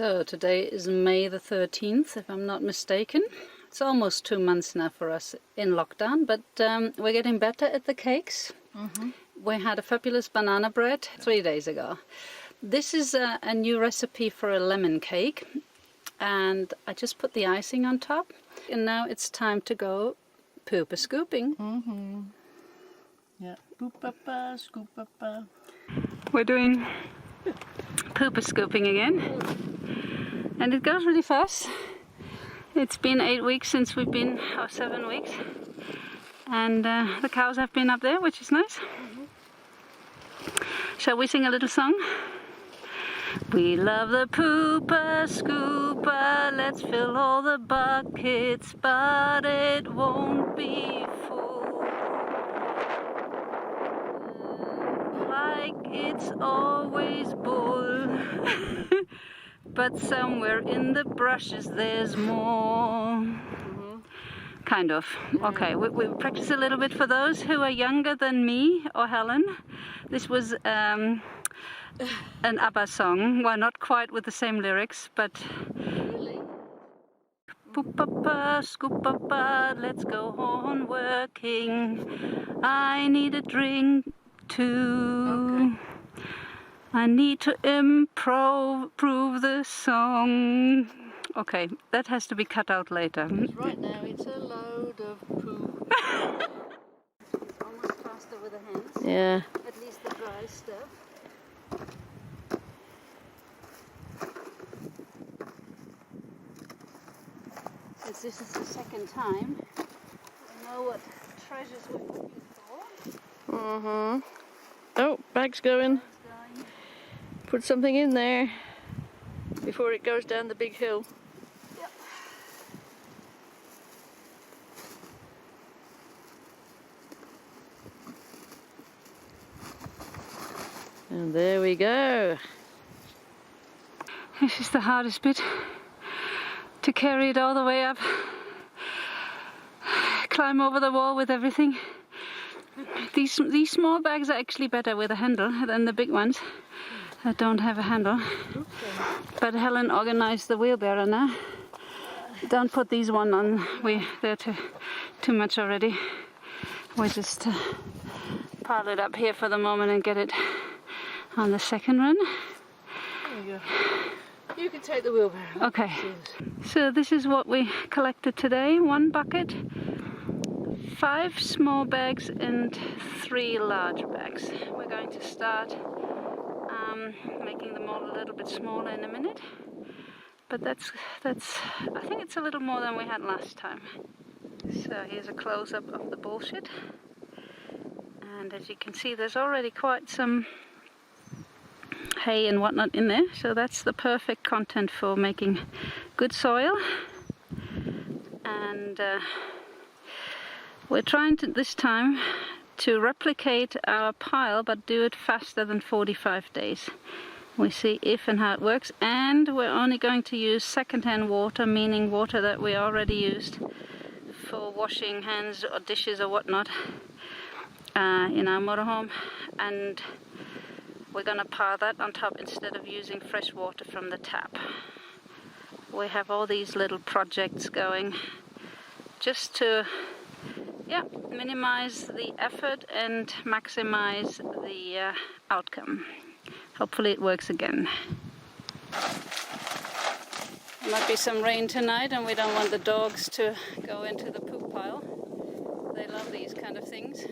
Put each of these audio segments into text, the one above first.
So today is May the 13th, if I'm not mistaken. It's almost 2 months now for us in lockdown, but we're getting better at the cakes. We had a fabulous banana bread 3 days ago. This is a new recipe for a lemon cake, and I just put the icing on top. And now it's time to go pooper scooping. Yeah, poop-papa, scoop-papa. We're doing pooper scooping again, and it goes really fast. It's been 8 weeks since we've been, or 7 weeks, and the cows have been up there, which is nice. Shall we sing a little song? We love the pooper scooper, let's fill all the buckets, but it won't be full. Like it's always bull. But somewhere in the brushes there's more. Kind of. Okay, we practice a little bit for those who are younger than me or Helen. This was an ABBA song. Well, not quite with the same lyrics, but... Really? Poop-papa, scoop-papa, let's go on working. I need a drink too. Okay. I need to improve the song. Okay, that has to be cut out later. Right now it's a load of poo. It's almost faster with the hands. Yeah. At least the dry stuff. Since this is the second time, we know what treasures we're looking for. Oh, bag's going. Put something in there before it goes down the big hill. Yep. And there we go. This is the hardest bit, to carry it all the way up, climb over the wall with everything. These small bags are actually better with a handle than the big ones that don't have a handle. But Helen organized the wheelbarrow now. Don't put these one on, they're too much already. We just pile it up here for the moment and get it on the second run. There you go. You can take the wheelbarrow. Okay, so this is what we collected today. 1 bucket, 5 small bags and 3 large bags. We're going to start making them all a little bit smaller in a minute. But that's I think it's a little more than we had last time. So here's a close-up of the bullshit. And as you can see, there's already quite some hay and whatnot in there, so that's the perfect content for making good soil. And we're trying to this time to replicate our pile, but do it faster than 45 days. We see if and how it works, and we're only going to use second-hand water, meaning water that we already used for washing hands or dishes or whatnot in our motorhome, and we're going to pile that on top instead of using fresh water from the tap. We have all these little projects going just to minimize the effort and maximize the outcome. Hopefully it works again. There might be some rain tonight, and we don't want the dogs to go into the poop pile. They love these kind of things.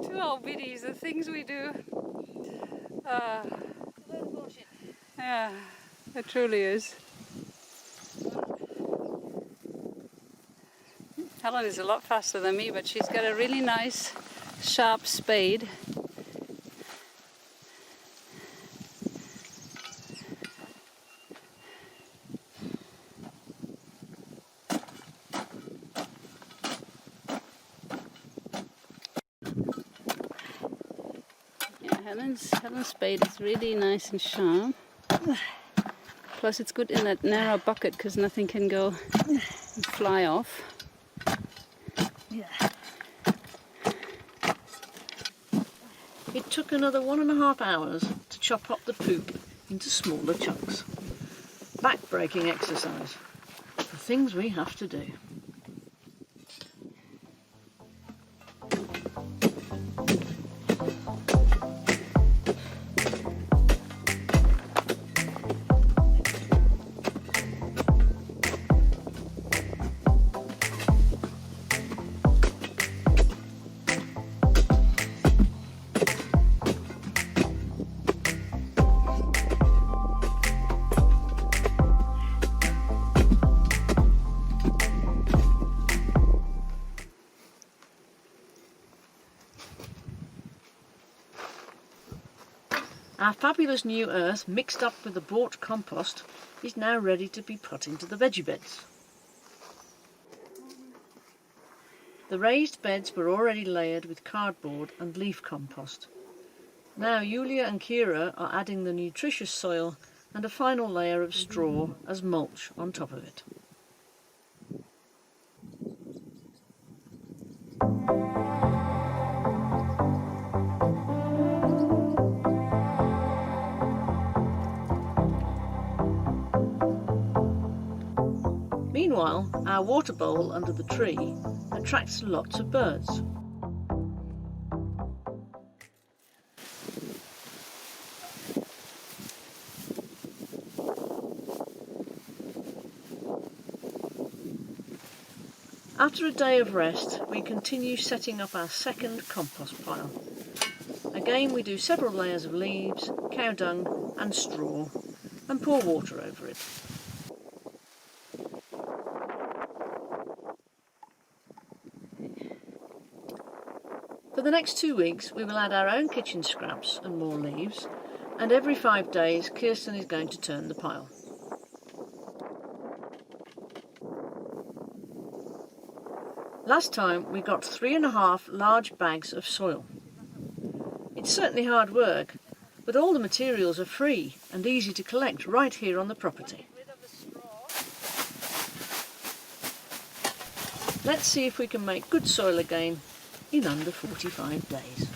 2 old biddies, the things we do. Yeah, it truly is. Helen is a lot faster than me, but she's got a really nice, sharp spade. Yeah, Helen's spade is really nice and sharp. Plus it's good in that narrow bucket because nothing can go and fly off. Yeah. It took another 1.5 hours to chop up the poop into smaller chunks. Back-breaking exercise. The things we have to do. Our fabulous new earth, mixed up with the bought compost, is now ready to be put into the veggie beds. The raised beds were already layered with cardboard and leaf compost. Now Julia and KYRA are adding the nutritious soil and a final layer of straw as mulch on top of it. Meanwhile, our water bowl under the tree attracts lots of birds. After a day of rest, we continue setting up our second compost pile. Again, we do several layers of leaves, cow dung and straw and pour water over it. For the next 2 weeks we will add our own kitchen scraps and more leaves, and every 5 days Kirsten is going to turn the pile. Last time we got 3.5 large bags of soil. It's certainly hard work, but all the materials are free and easy to collect right here on the property. Let's see if we can make good soil again in under 45 days.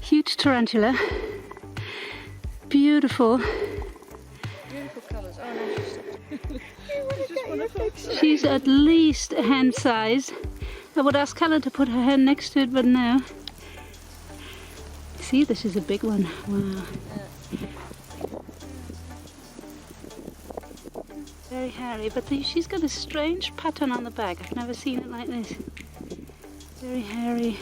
Huge tarantula, beautiful. Beautiful colours. Oh no, She's at least a hand size. I would ask Helen to put her hand next to it, but no. See, this is a big one. Wow. Very hairy, but she's got a strange pattern on the back. I've never seen it like this. Very hairy.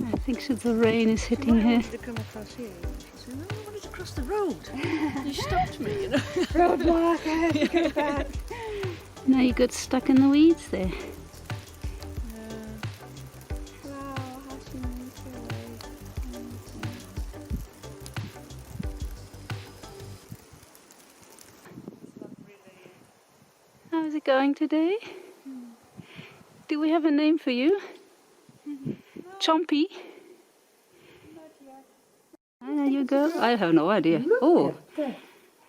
I think so, the rain is hitting her. I wanted to come across here. She said, no, I wanted to cross the road. You stopped me, you know. Roadblock, I have to go back. Now you got stuck in the weeds there. Wow, how she moved away. How's it going today? Do we have a name for you? Chompy? you go. I have no idea. Look Oh, at that.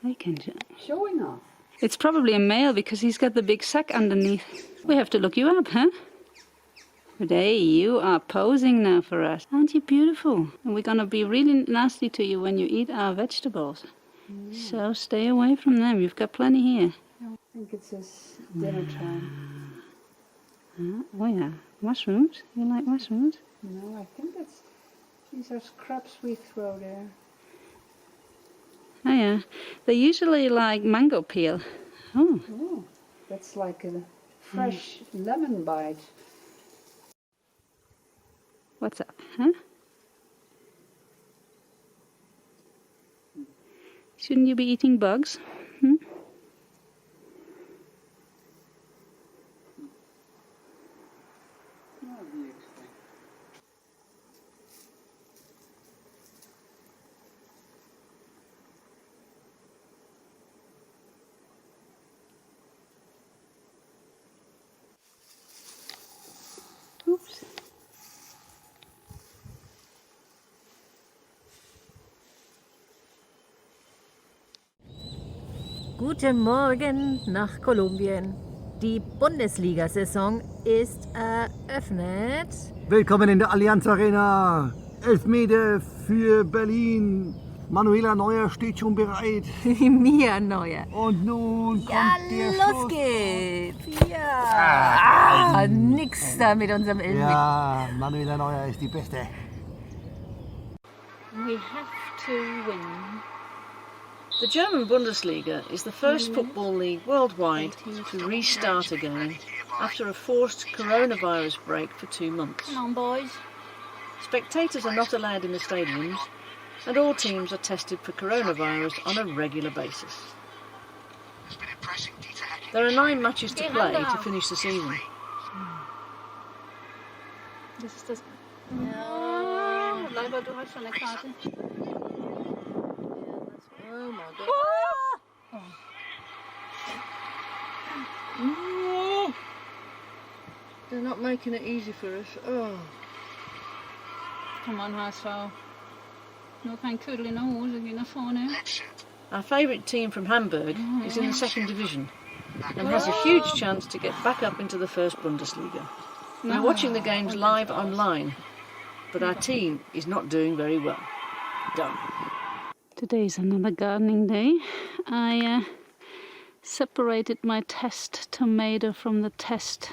I can. Showing off. It's probably a male because he's got the big sack underneath. We have to look you up, huh? But hey, you are posing now for us. Aren't you beautiful? And we're gonna be really nasty to you when you eat our vegetables. So stay away from them. You've got plenty here. I think it says dinner time. Oh yeah, mushrooms. You like mushrooms? No, I think these are scraps we throw there. Oh yeah, they're usually like mango peel. Oh, Oh, that's like a fresh lemon bite. what's up, huh? Shouldn't you be eating bugs? Hmm? Oops. Guten Morgen nach Kolumbien. Die Bundesliga-Saison ist eröffnet. Willkommen in der Allianz Arena. Elfmeter für Berlin. Manuela Neuer steht schon bereit. Mia Neuer. Und nun Ja, kommt der los Schluss. geht's. Ja. Nix da mit unserem Elfmeter. Ja, Manuela Neuer ist die Beste. We have to win. The German Bundesliga is the first football league worldwide to restart again after a forced coronavirus break for 2 months. Come on, boys. Spectators are not allowed in the stadiums, and all teams are tested for coronavirus on a regular basis. There are 9 matches to play to finish the season. Das ist das. Ja, leider, du hast schon eine Karte. Oh my god. No! They're not making it easy for us. Oh. Come on, HSV. Nur kein Ködel in der Hose, geh nach vorne. Our favourite team from Hamburg is in the second division and has a huge chance to get back up into the first Bundesliga. We're watching the games live online, but our team is not doing very well. Done. Today's another gardening day. I separated my test tomato from the test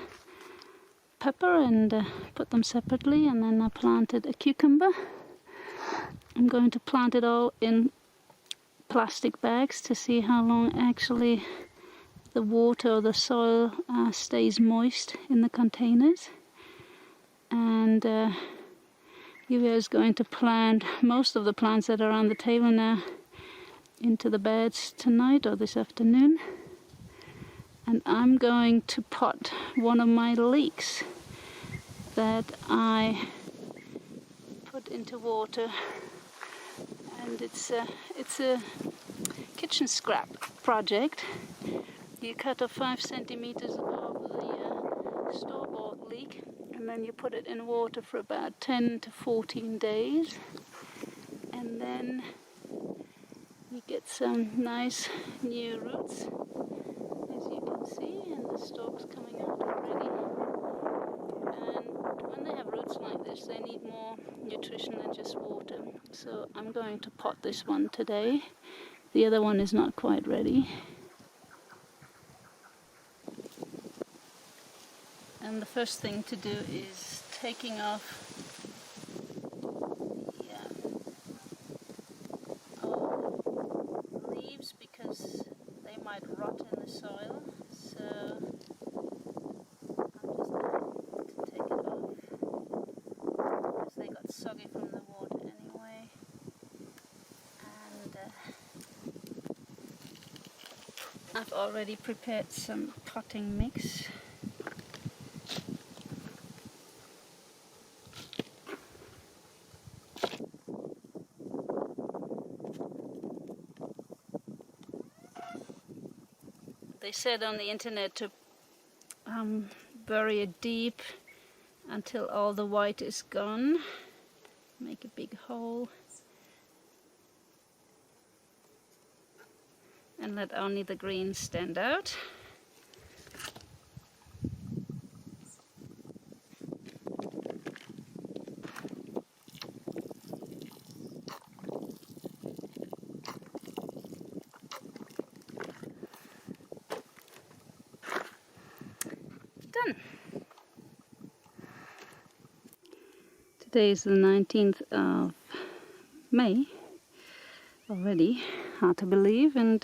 pepper and put them separately, and then I planted a cucumber. I'm going to plant it all in plastic bags to see how long actually the water or the soil stays moist in the containers. And Yulia is going to plant most of the plants that are on the table now into the beds tonight or this afternoon. And I'm going to pot one of my leeks that I put into water. And it's a kitchen scrap project. You cut off 5 centimeters of the store-bought leek, and then you put it in water for about 10 to 14 days, and then you get some nice new roots, as you can see, and the stalks coming out already. And when they have roots like this, they need more nutrition than just water. So I'm going to pot this one today. The other one is not quite ready. And the first thing to do is taking off the leaves, because they might rot in the soil. So I'm just going to take it off because they got soggy from the water anyway. And I've already prepared some potting mix. They said on the internet to bury it deep until all the white is gone. Make a big hole and let only the greens stand out. Done. Today is the 19th of May already, hard to believe, and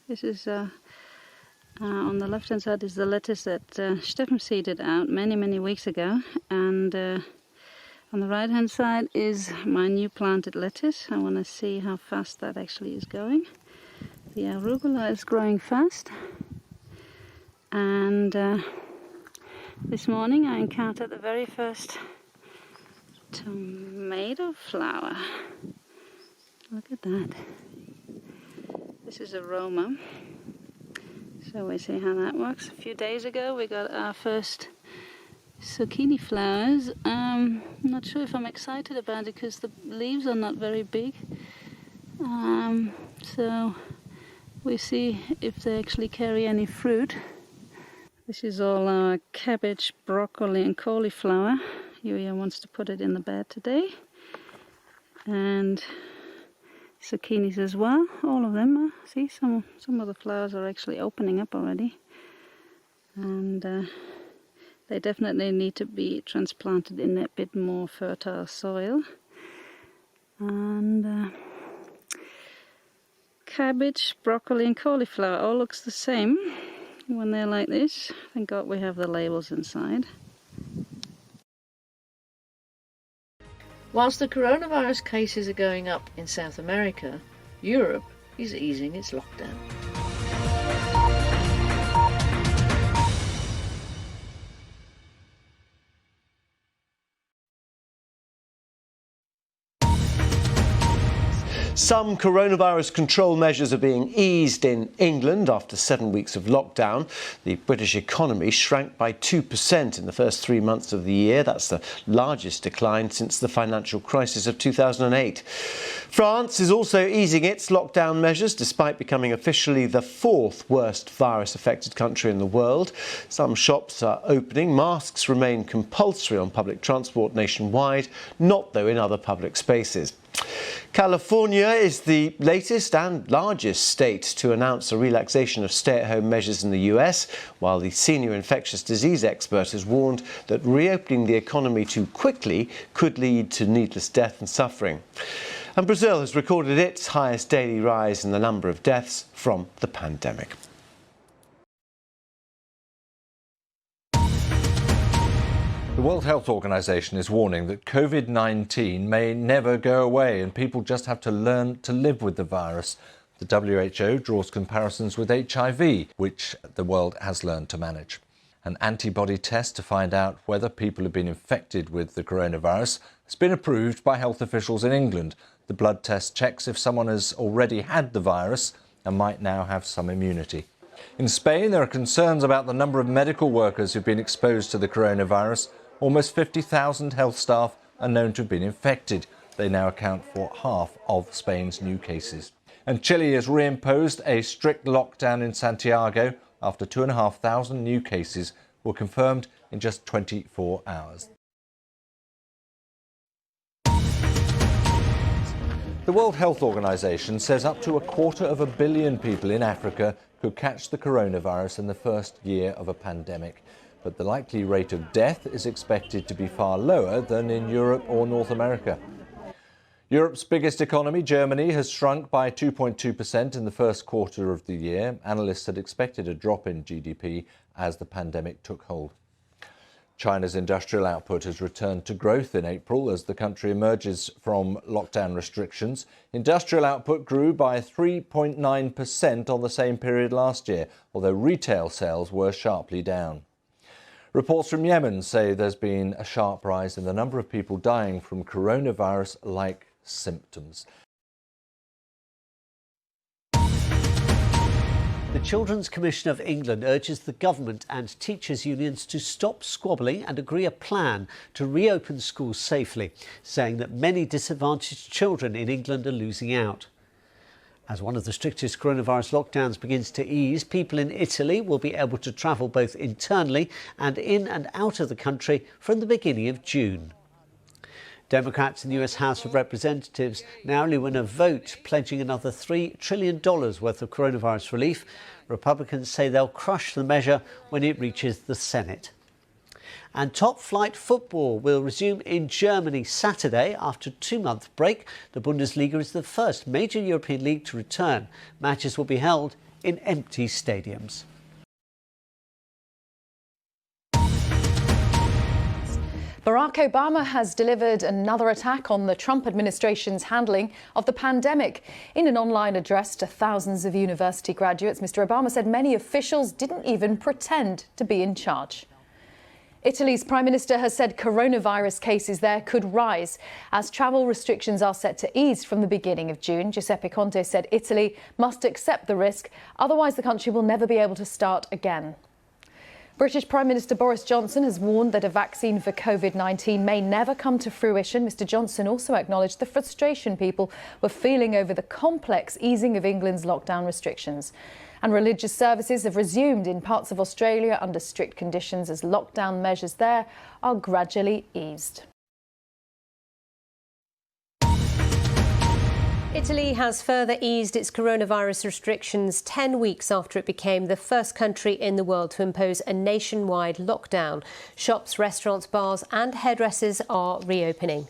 this is on the left hand side is the lettuce that Steffen seeded out many weeks ago, and on the right hand side is my new planted lettuce. I want to see how fast that actually is going. The arugula is growing fast, and this morning I encountered the very first tomato flower. Look at that. This is a Roma. So we'll see how that works. A few days ago we got our first zucchini flowers. I'm not sure if I'm excited about it because the leaves are not very big. So we'll see if they actually carry any fruit. This is all our cabbage, broccoli and cauliflower. Yuya wants to put it in the bed today. And zucchinis as well, all of them. See, some of the flowers are actually opening up already. And they definitely need to be transplanted in a bit more fertile soil. And cabbage, broccoli and cauliflower all looks the same when they're like this. Thank God we have the labels inside. Whilst the coronavirus cases are going up in South America, Europe is easing its lockdown. Some coronavirus control measures are being eased in England after 7 weeks of lockdown. The British economy shrank by 2% in the first 3 months of the year. That's the largest decline since the financial crisis of 2008. France is also easing its lockdown measures despite becoming officially the 4th worst virus-affected country in the world. Some shops are opening. Masks remain compulsory on public transport nationwide, not though in other public spaces. California is the latest and largest state to announce a relaxation of stay-at-home measures in the US, while the senior infectious disease expert has warned that reopening the economy too quickly could lead to needless death and suffering. And Brazil has recorded its highest daily rise in the number of deaths from the pandemic. The World Health Organization is warning that COVID-19 may never go away and people just have to learn to live with the virus. The WHO draws comparisons with HIV, which the world has learned to manage. An antibody test to find out whether people have been infected with the coronavirus has been approved by health officials in England. The blood test checks if someone has already had the virus and might now have some immunity. In Spain, there are concerns about the number of medical workers who've been exposed to the coronavirus. Almost 50,000 health staff are known to have been infected. They now account for half of Spain's new cases. And Chile has reimposed a strict lockdown in Santiago after 2,500 new cases were confirmed in just 24 hours. The World Health Organization says up to 250 million people in Africa could catch the coronavirus in the first year of a pandemic. But the likely rate of death is expected to be far lower than in Europe or North America. Europe's biggest economy, Germany, has shrunk by 2.2% in the first quarter of the year. Analysts had expected a drop in GDP as the pandemic took hold. China's industrial output has returned to growth in April as the country emerges from lockdown restrictions. Industrial output grew by 3.9% on the same period last year, although retail sales were sharply down. Reports from Yemen say there's been a sharp rise in the number of people dying from coronavirus-like symptoms. The Children's Commission of England urges the government and teachers' unions to stop squabbling and agree a plan to reopen schools safely, saying that many disadvantaged children in England are losing out. As one of the strictest coronavirus lockdowns begins to ease, people in Italy will be able to travel both internally and in and out of the country from the beginning of June. Democrats in the US House of Representatives narrowly win a vote pledging another $3 trillion worth of coronavirus relief. Republicans say they'll crush the measure when it reaches the Senate. And top flight football will resume in Germany Saturday after a 2-month break. The Bundesliga is the first major European league to return. Matches will be held in empty stadiums. Barack Obama has delivered another attack on the Trump administration's handling of the pandemic. In an online address to thousands of university graduates, Mr. Obama said many officials didn't even pretend to be in charge. Italy's Prime Minister has said coronavirus cases there could rise as travel restrictions are set to ease from the beginning of June. Giuseppe Conte said Italy must accept the risk, otherwise the country will never be able to start again. British Prime Minister Boris Johnson has warned that a vaccine for COVID-19 may never come to fruition. Mr. Johnson also acknowledged the frustration people were feeling over the complex easing of England's lockdown restrictions. And religious services have resumed in parts of Australia under strict conditions as lockdown measures there are gradually eased. Italy has further eased its coronavirus restrictions 10 weeks after it became the first country in the world to impose a nationwide lockdown. Shops, restaurants, bars and hairdressers are reopening.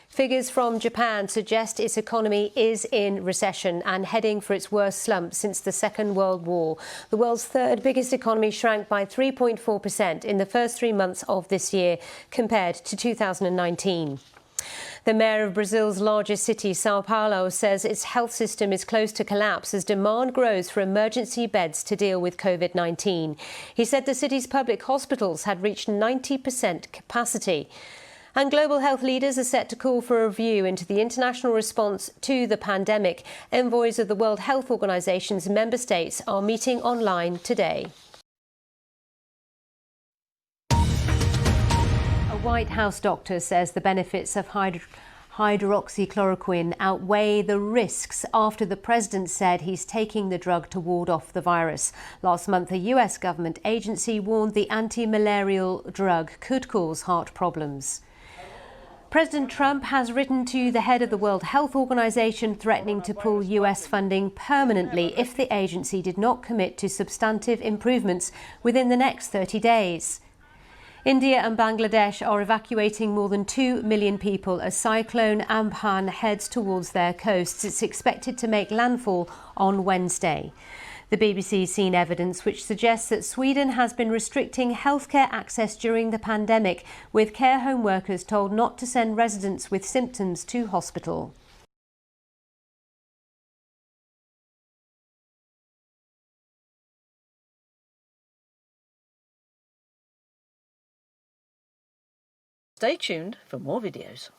Figures from Japan suggest its economy is in recession and heading for its worst slump since the Second World War. The world's third biggest economy shrank by 3.4% in the first 3 months of this year compared to 2019. The mayor of Brazil's largest city, Sao Paulo, says its health system is close to collapse as demand grows for emergency beds to deal with COVID-19. He said the city's public hospitals had reached 90% capacity. And global health leaders are set to call for a review into the international response to the pandemic. Envoys of the World Health Organization's member states are meeting online today. A White House doctor says the benefits of hydroxychloroquine outweigh the risks after the president said he's taking the drug to ward off the virus. Last month, a US government agency warned the anti-malarial drug could cause heart problems. President Trump has written to the head of the World Health Organization threatening to pull US funding permanently if the agency did not commit to substantive improvements within the next 30 days. India and Bangladesh are evacuating more than 2 million people as Cyclone Amphan heads towards their coasts. It's expected to make landfall on Wednesday. The BBC's seen evidence which suggests that Sweden has been restricting healthcare access during the pandemic, with care home workers told not to send residents with symptoms to hospital. Stay tuned for more videos.